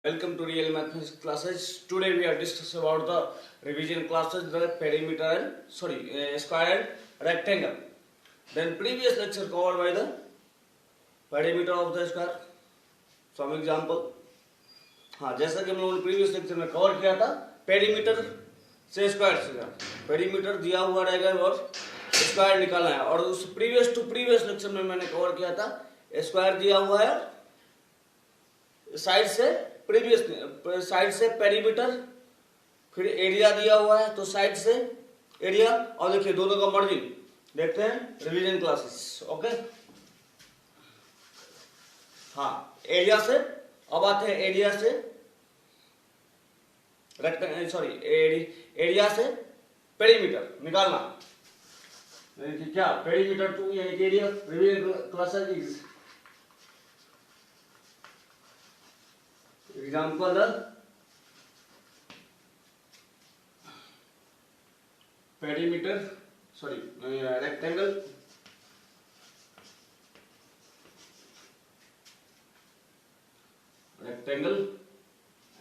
Welcome to Real Mathematics classes. Today we are discussing about the revision classes, the perimeter and square and rectangle. Then previous lecture covered by the perimeter of the square. Some example. हाँ, जैसा कि हम लोगों ने previous lecture में cover किया था, perimeter से स्क्वायर से पेरीमीटर दिया हुआ रहेगा और स्क्वायर निकालना है। और उस प्रीवियस लेक्चर में मैंने कवर किया था, स्क्वायर दिया हुआ है, साइड से पेरीमीटर, फिर एरिया दिया हुआ है तो साइड से एरिया, और देखिए दोनों का मर्जिंग देखते हैं रिवीजन क्लासेस। ओके, हाँ, एरिया से अब आते हैं, एरिया से एरिया से पेरीमीटर निकालना। देखिए क्या पेरीमीटर टू यानी area revision classes example perimeter rectangle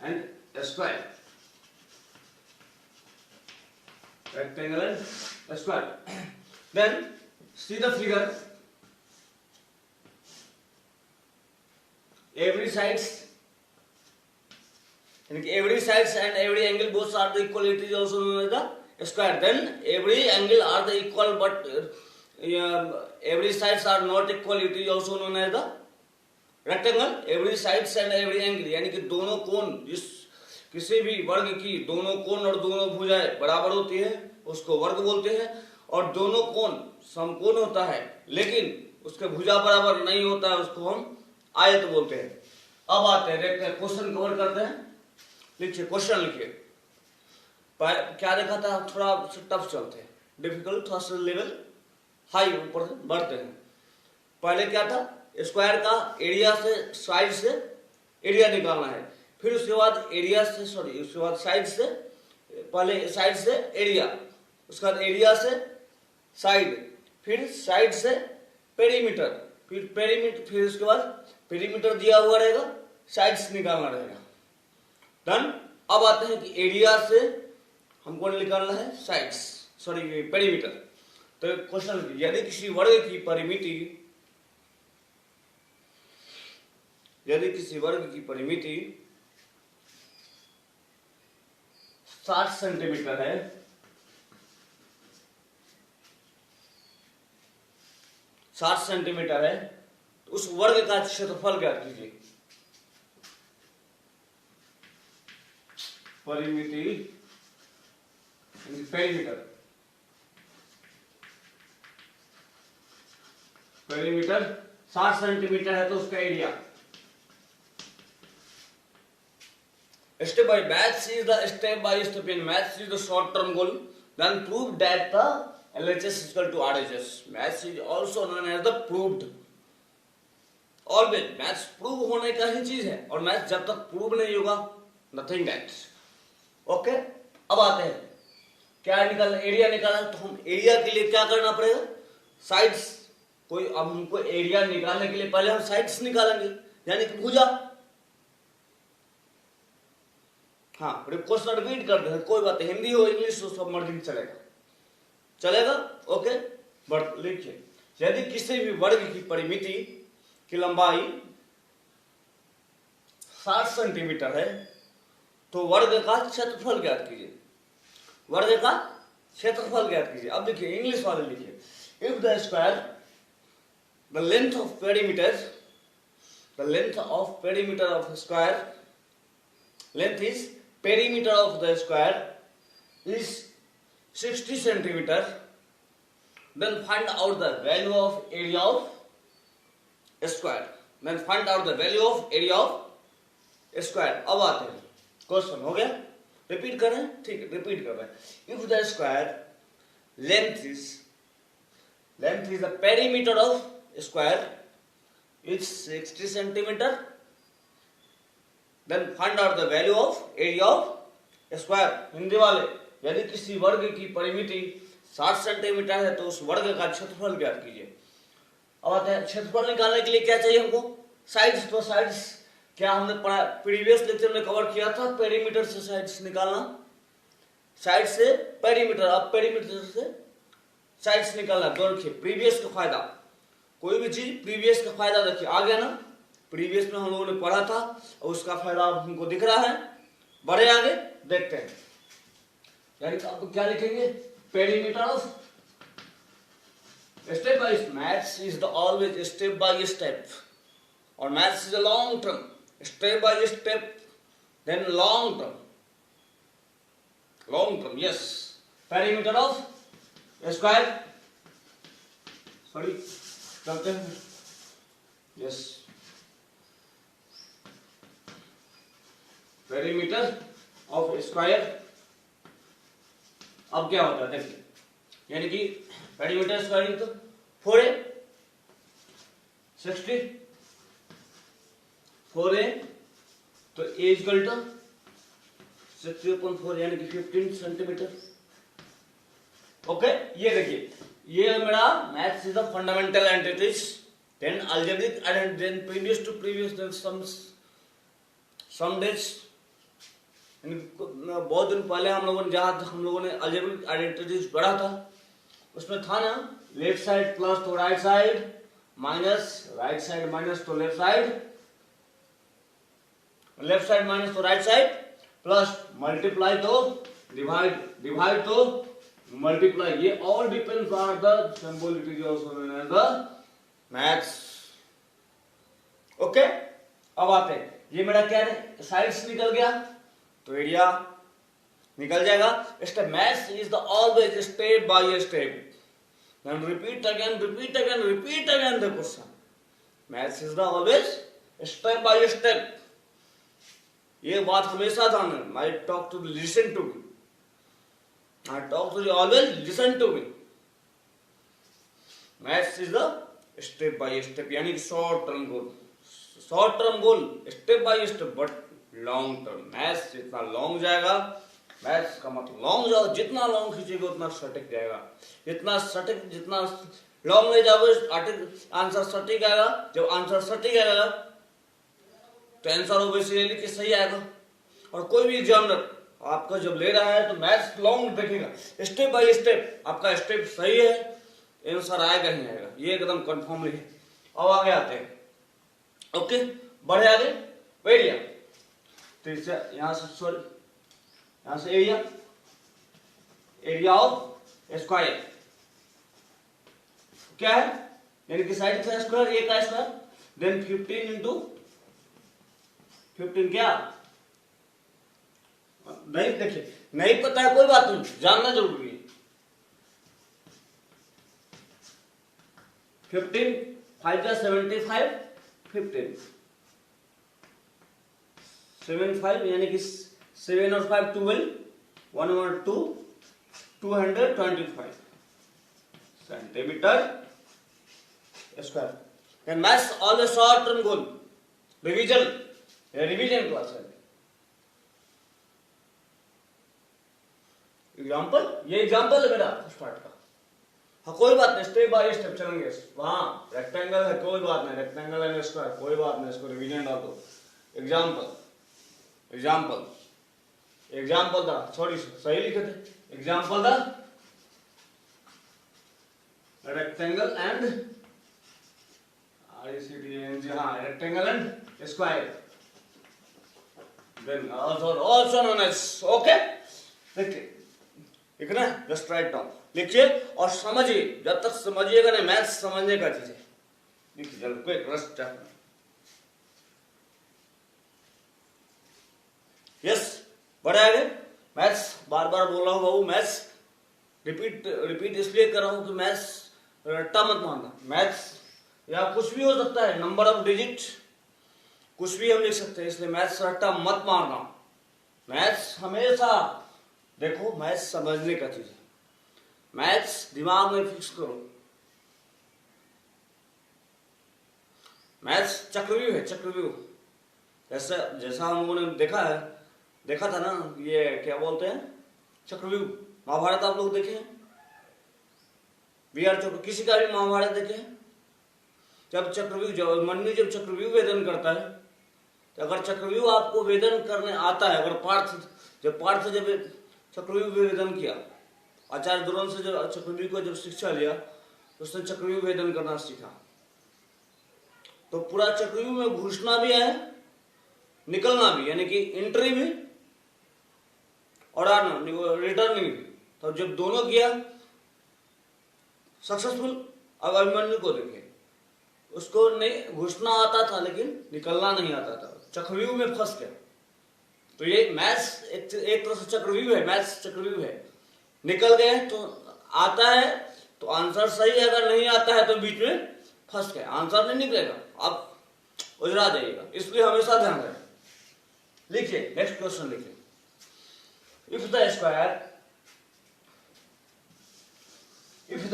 and square, rectangle and square. Then see the figure, every sides and every angle both are the equal, it is also known as the square. Then every angle are the equal but every sides are not equal, it is also known as the rectangle. Every sides and every angle यानी कि दोनों कोण, जिस किसी भी वर्ग की दोनों कोण और दोनों भुजाएं बराबर होती है उसको वर्ग बोलते हैं, और दोनों कोण समकोण होता है लेकिन उसके भुजा बराबर नहीं होता है उसको हम आयत बोलते हैं। अब आते हैं, देखते हैं, क्वेश्चन कवर करते हैं। लिखिए, क्वेश्चन लिखिए। क्या देखा था, थोड़ा टफ चलते हैं, डिफिकल्ट, थोड़ा सा लेवल हाई ऊपर बढ़ते हैं। पहले क्या था, स्क्वायर का एरिया से साइड से एरिया निकालना है, फिर उसके बाद एरिया से उसके बाद साइड से, पहले साइड से एरिया, उसके बाद एरिया से साइड, फिर साइड से पेरीमीटर, फिर उसके बाद पेरीमीटर दिया हुआ रहेगा, साइड्स निकालना रहेगा। डन। अब आते हैं कि एरिया से हमको निकालना है साइड्स, पेरीमीटर। तो क्वेश्चन, यदि किसी वर्ग की परिमिति 60 सेंटीमीटर है, तो उस वर्ग का क्षेत्रफल ज्ञात कीजिए। पेरीमीटर 60 सेंटीमीटर है तो उसका area. Step by maths is the step by step in maths is the short term goal. Then prove that the LHS is equal to RHS. Maths is also known as the proved. Always maths prove होने का ही चीज है, और maths जब तक prove नहीं होगा nothing that. Okay, अब आते हैं, क्या निकालना, एरिया निकालना। तो हम एरिया के लिए क्या करना पड़ेगा, साइड्स। अब हमको एरिया निकालने के लिए पहले हम साइड्स निकालेंगे, यानी कि भुजा। हाँ, क्वेश्चन रिपीट करते हैं, कोई बात, हिंदी हो इंग्लिश हो सब मर्जिंग चलेगा। ओके, बट लिखिए, यदि किसी भी वर्ग की परिमिति की लंबाई 60 सेंटीमीटर है तो वर्ग का क्षेत्रफल ज्ञात कीजिए। अब देखिए, इंग्लिश वाले लिखिए, if the square, the length of perimeter of square, length is perimeter of the square is 60 centimeter, then find out the value of area of square. अब आते हैं, क्वेश्चन हो गया, रिपीट कर रहे हैं, ठीक है, रिपीट कर रहे हैं। If the square length is the perimeter of square is 60 centimeter, then find out the value of area of square. Hindi वाले, यदि किसी वर्ग की परिमिति 60 सेंटीमीटर है तो उस वर्ग का क्षेत्रफल ज्ञात कीजिए। अब आते हैं, क्षेत्रफल निकालने के लिए क्या चाहिए हमको, साइड्स। तो साइड्स क्या हमने पढ़ा, प्रीवियस लेक्चर में कवर किया था पेरीमीटर से साइड्स निकालना, साइड से पेरीमीटर, अब पेरीमीटर से साइड्स निकालना। तो देखिए प्रीवियस का फायदा, कोई भी चीज प्रीवियस का फायदा देखिए आ गया ना, प्रीवियस में हम लोगों ने पढ़ा था और उसका फायदा अब हमको दिख रहा है। बढ़े आगे देखते हैं, यानी आपको क्या लिखेंगे, perimeter of step by maths is the always step by step, और maths is a long term, step by step then long term, long term. Yes, perimeter of square, sorry चलते हैं। Yes, perimeter of square. अब क्या होता है देखिए, यानी कि पेरीमीटर स्क्वायर तो 4a 60, 4a तो a इक्वल टू 60/4 यानी कि 15 सेंटीमीटर। ओके, ये देखिए, ये मेरा maths is the fundamental entities, then algebraic and then previous to previous, then some days. बहुत दिन पहले हम लोगों ने अलजेब्रिक आइडेंटिटीज पढ़ा था, उसमें था ना लेफ्ट साइड प्लस तो right side, minus right side minus तो left side, left side minus तो राइट साइड, प्लस मल्टीप्लाई तो डिवाइड, डिवाइड तो मल्टीप्लाई। ये all depends on the symbol, it is also known as the maths. Okay, अब आते हैं, ये मेरा क्या है, साइड्स निकल गया तो एरिया निकल जाएगा। Step, maths is the always step by step, then repeat again, repeat again, repeat again the question. Maths is the always step by step. ये बात हमेशा ध्यान रखना। I talk to listen to me. I talk to you always listen to me. Maths is the step by step, यानी कि short term goal, short term goal, step by step, but long term. Maths जितना long जाएगा, maths का मतलब long जाओ, जितना long खींचेगा उतना सटीक जाएगा, जितना सटीक, जितना लॉन्ग ले जाओगे आंसर सटीक आएगा। जब आंसर सटीक आएगा तो आंसर ओबेसियली कि सही आएगा। और कोई भी एग्जामिनर आपका जब ले रहा है तो मैथ्स लॉन्ग देखेगा, स्टेप बाय स्टेप आपका स्टेप सही है, आंसर आएगा ही आएगा, ये एकदम कंफर्मली है। अब आगे आते हैं, ओके, बढ़े आगे। एरिया, तो यहां से सॉरी, यहां से एरिया, एरिया ऑफ स्क्वायर क्या है, यानी कि साइड का स्क्वायर, ए का स्क्वायर, देन 15 इंटू 15 क्या नहीं, देखिए नहीं पता है कोई बात नहीं, जानना जरूरी है। 15 5 का 75, 15 75 यानी कि 7 और 5 12, 1 और 2 225 centimetre square. And maths always short term goal, revision, revision class है। एग्जांपल, ये एग्जांपल है मेरा स्टार्ट का। हाँ कोई बात नहीं, स्टेप बाय स्टेप चलेंगे। वहां रेक्टेंगल है, कोई बात नहीं, रेक्टेंगल है स्क्वायर, कोई बात नहीं, इसको रिवीजन डाल दो। Example, example, example the, sorry सही लिखे थे, एग्जांपल दा रेक्टेंगल एंड हाँ rectangle and square, then also known as, okay. देखिए लिखना, जस्ट राइट डाउन, लिखिए और समझिए, जब तक समझिएगा ना, मैथ्स समझने का चीज है। लिखिए जल्द, कोई रस्ट है। यस, बढ़ा गए। मैथ्स बार बार बोल रहा हूं बाबू, मैथ्स रिपीट इसलिए कर रहा हूं कि मैथ्स रट्टा मत मारना। मैथ्स या कुछ भी हो सकता है, नंबर ऑफ डिजिट कुछ भी हम लिख सकते हैं, इसलिए मैथ्स रट्टा मत मारना। मैथ्स हमेशा देखो, मैथ्स समझने का चीज है, मैथ्स दिमाग में फिक्स करो। मैथ्स चक्रव्यूह है, चक्रव्यूह। जैसा हम लोगों ने देखा था ना, ये क्या बोलते हैं, चक्रव्यूह। महाभारत आप लोग देखे हैं, किसी का भी महाभारत देखे हैं? जब चक्रव्यूह, जब अभिमन्यु जब चक्रव्यूह वेदन करता है तो अगर चक्रव्यूह आपको वेदन करने आता है, अगर पार्थ जब चक्रव्यूह वेदन किया, आचार्य द्रोण से जब चक्रव्यूह को जब शिक्षा लिया तो उसने चक्रव्यूह वेदन करना सीखा। तो पूरा चक्रव्यूह में घुसना भी है, निकलना भी, यानी कि एंट्री भी और आना, रिटर्निंग भी। तो जब दोनों किया सक्सेसफुल। अब अभिमन्यु को देखें, उसको नहीं घुसना आता था लेकिन निकलना नहीं आता था, चक्रव्यूह में फंस गया। तो ये मैथ्स एक तरह से चक्रव्यूह है, मैथ्स चक्रव्यूह है। निकल गए तो आता है तो आंसर सही है, अगर नहीं आता है तो बीच में फंस गए, आंसर नहीं निकलेगा, आप उजरा जाइएगा। इसलिए हमेशा ध्यान रखें। लिखिए नेक्स्ट क्वेश्चन लिखिए। If the square if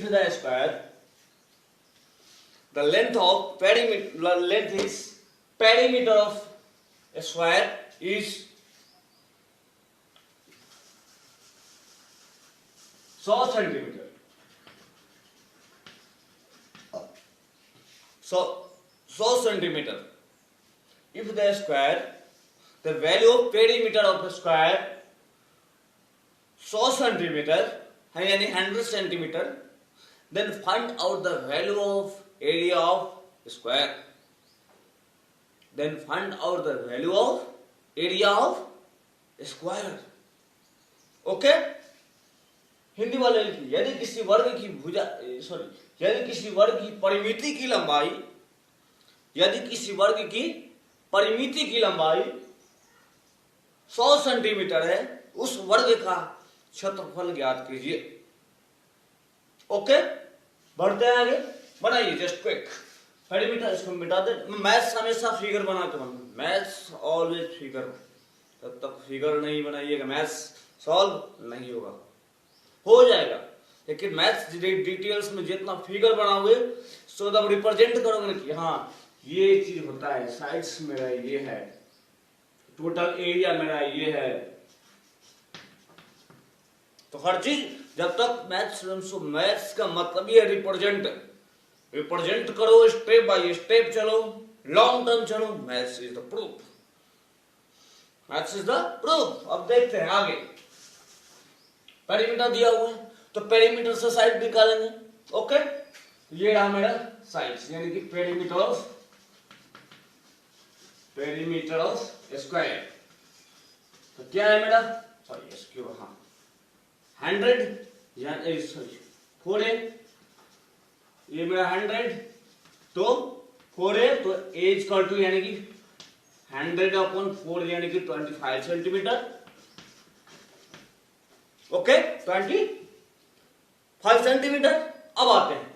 the square the length is perimeter of a square is 100 centimeter. So 100 centimeter. If the square, the value of perimeter of a square 100 centimeter है यानी 100 centimeter, then find out the value of area of square. Then find out the value of area of square. Okay? Hindi वाले लिखिए, यदि किसी वर्ग की यदि किसी वर्ग की परिमिति की लंबाई, यदि किसी वर्ग की परिमिति की लंबाई 100 सेंटीमीटर है, उस वर्ग का क्षेत्रफल ज्ञात कीजिए। ओके, बढ़ते हैं आगे। बनाइए जस्ट क्विक पेरीमीटर, इसको मिटा दे। मैथ्स हमेशा फिगर बना के बनना, मैथ्स ऑलवेज फिगर। जब तक फिगर नहीं बनाइएगा मैथ्स सॉल्व नहीं होगा, हो जाएगा लेकिन मैथ्स डिटेल्स में जितना फिगर बनाओगे सो तब रिप्रेजेंट करोगे ना कि हाँ ये चीज होता है, साइड्स मेरा ये है, टोटल एरिया मेरा ये है। तो हर चीज जब तक मैथ्स का मतलब ये रिप्रेजेंट करो, स्टेप बाय स्टेप चलो, लॉन्ग टर्म चलो, maths is the proof, maths is the proof. अब देखते हैं आगे। पेरीमीटर दिया हुआ है तो पेरीमीटर से साइड निकालेंगे। ओके, ये रहा मेरा साइड्स, यानी कि पेरीमीटर ऑफ स्क्वायर। तो क्या है मेरा, सॉरी स्क्वायर, हाँ 100 यानी सॉरी 4 है, ये मेरा 100 तो 4 है, तो एज इक्वल टू यानी कि 100/4 यानी कि 25 सेंटीमीटर। Okay, 25 centimetre. अब आते हैं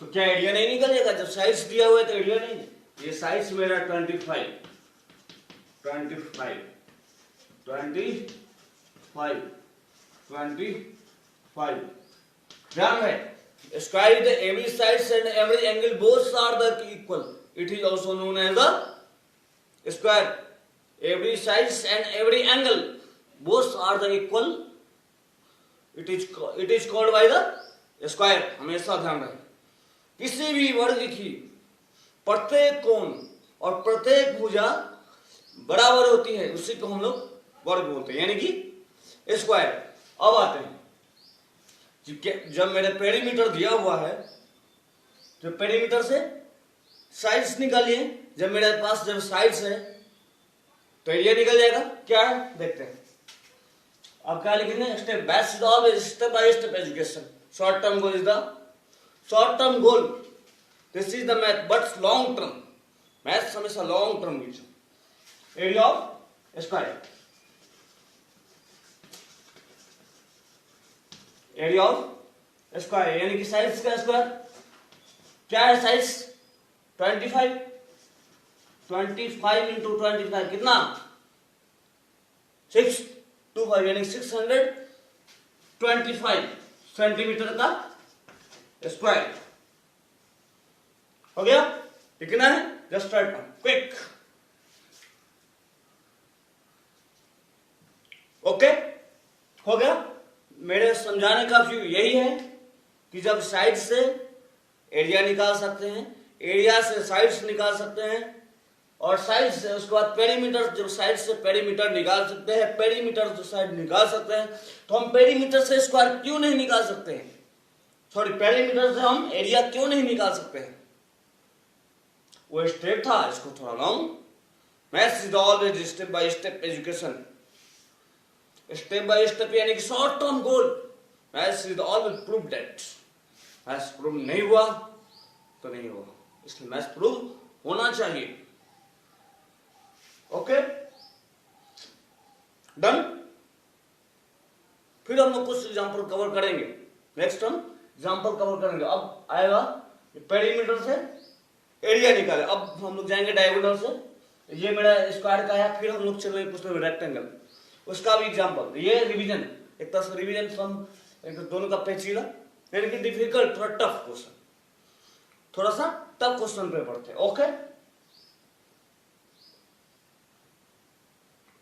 तो क्या एरिया नहीं निकलेगा, जब साइज दिया हुआ है तो एरिया नहीं है। ये साइज मेरा 25 ध्यान है। Square is the every sides and every angle both are the equal. It is also known as the square. Every sides and every angle both are the equal. It is called by the square. हमेशा ध्यान रखें। किसी भी वर्ग की प्रत्येक कोण और प्रत्येक भुजा बराबर होती है, उसी को हम लोग वर्ग बोलते हैं, यानी कि स्क्वायर। अब आते हैं, जब मेरे पेरीमीटर दिया हुआ है तो पेरीमीटर से साइड्स निकालिए। जब मेरे पास जब साइड्स है तो एरिया निकल जाएगा। क्या है देखते हैं। अब क्या लिखेंगे, step by step education. Short term goal is the short term goal, this is the math, but long term maths हमेशा लॉन्ग टर्म की। Area of square, area of square यानी कि साइड्स का स्क्वायर। क्या है साइड्स, 25 इंटू 25 कितना, 625 यानी 625 centimetre का स्क्वायर हो गया। कितना है, just write down quick. Okay, हो गया। मेरे समझाने का व्यू यही है कि जब साइड से एरिया निकाल सकते हैं, एरिया से साइड्स निकाल सकते हैं, और साइड से उसके बाद पेरीमीटर, जब साइड से पेरीमीटर निकाल सकते हैं, पेरीमीटर से साइड निकाल सकते हैं, तो हम पेरीमीटर से स्क्वायर क्यों नहीं निकाल सकते हैं? सॉरी, पेरीमीटर से हम एरिया क्यों नहीं निकाल सकते हैं? वो स्टेप था, इसको थोड़ा long. Maths is always step by step education. Step by step यानी कि short term goal. Maths is always prove that. Maths prove नहीं हुआ तो नहीं हुआ, इसलिए मैथ्स प्रूव होना चाहिए। Okay, done. फिर हम लोग कुछ एग्जांपल कवर करेंगे। नेक्स्ट हम एग्जांपल कवर करेंगे। अब आएगा पेरीमीटर से एरिया निकाले। अब हम लोग जाएंगे डायगोनल से। ये मेरा स्क्वायर का है, फिर हम लोग चलेंगे कुछ रेक्टेंगल, उसका भी एग्जांपल। ये रिवीजन, एक तरह से रिवीजन फ्रॉम दोनों का पेचीदा, यानी कि डिफिकल्ट, थोड़ा टफ क्वेश्चन, थोड़ा सा टफ क्वेश्चन पे पढ़ते हैं। Okay,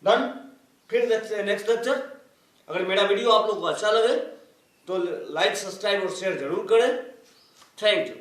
done. फिर देखते हैं नेक्स्ट लेक्चर। अगर मेरा वीडियो आप लोग को अच्छा लगे तो लाइक, सब्सक्राइब और शेयर जरूर करें। Thank you.